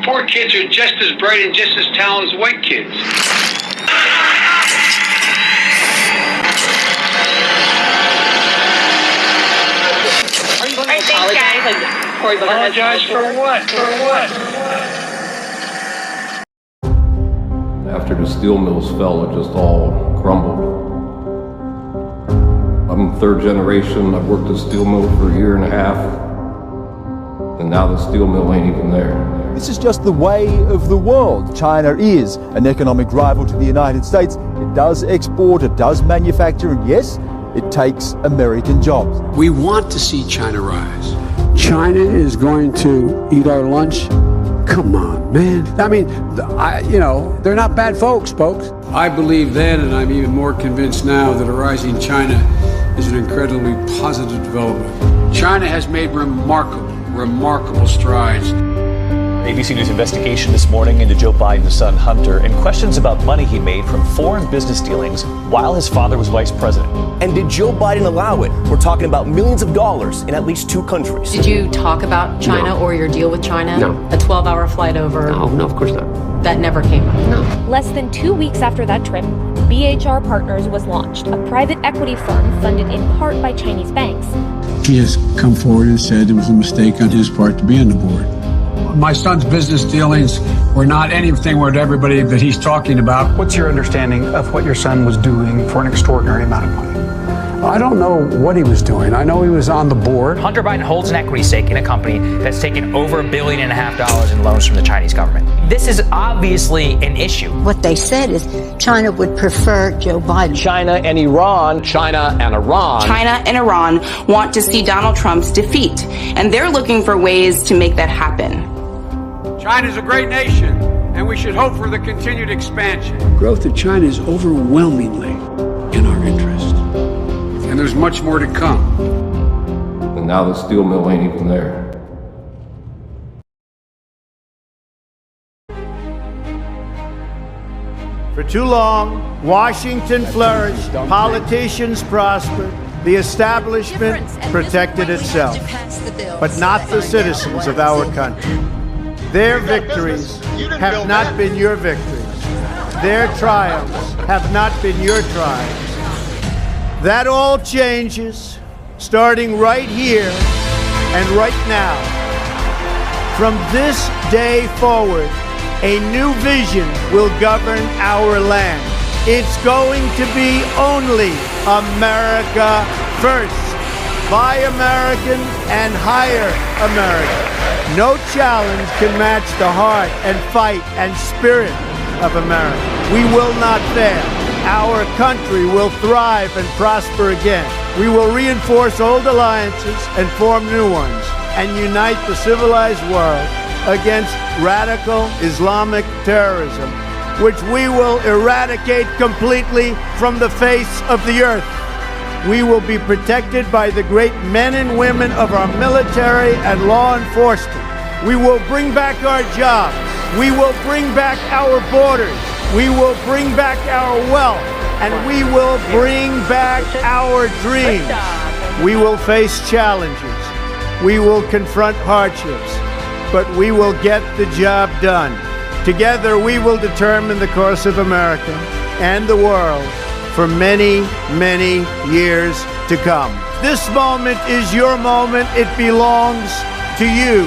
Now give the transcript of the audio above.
Poor kids are just as bright and just as talented as white kids. Apologize for what? After the steel mills fell, it just all crumbled. I'm third generation. I've worked at a steel mill for a year and a half, and now the steel mill ain't even there. This is just the way of the world. China is an economic rival to the United States. It does export, it does manufacture, and yes, it takes American jobs. We want to see China rise. China is going to eat our lunch? Come on, man. I mean, they're not bad folks. I believe then, and I'm even more convinced now, that a rising China is an incredibly positive development. China has made remarkable strides. ABC News investigation this morning into Joe Biden's son Hunter and questions about money he made from foreign business dealings while his father was vice president. And did Joe Biden allow it? We're talking about millions of dollars in at least 2 countries. Did you talk about China or your deal with China? No. A 12-hour flight over? No, of course not. That never came up? No. Less than 2 weeks after that trip, BHR Partners was launched, a private equity firm funded in part by Chinese banks. He has come forward and said it was a mistake on his part to be on the board. My son's business dealings were not anything with everybody that he's talking about. What's your understanding of what your son was doing for an extraordinary amount of money? I don't know what he was doing. I know he was on the board. Hunter Biden holds an equity stake in a company that's taken over $1.5 billion in loans from the Chinese government. This is obviously an issue. What they said is China would prefer Joe Biden. China and Iran. China and Iran want to see Donald Trump's defeat, and they're looking for ways to make that happen. China's a great nation, and we should hope for the continued expansion. Growth of China is overwhelmingly in our interest, and there's much more to come. And now the steel mill ain't even there. For too long, Washington flourished, politicians prospered, the establishment protected itself, but not the citizens of our country. Their victories have not been your victories. Their triumphs have not been your triumphs. That all changes starting right here and right now. From this day forward, a new vision will govern our land. It's going to be only America first, by Americans and hire Americans. No challenge can match the heart and fight and spirit of America. We will not fail. Our country will thrive and prosper again. We will reinforce old alliances and form new ones and unite the civilized world against radical Islamic terrorism, which we will eradicate completely from the face of the earth. We will be protected by the great men and women of our military and law enforcement. We will bring back our jobs. We will bring back our borders. We will bring back our wealth. And we will bring back our dreams. We will face challenges. We will confront hardships. But we will get the job done. Together we will determine the course of America and the world for many, many years to come. This moment is your moment. It belongs to you.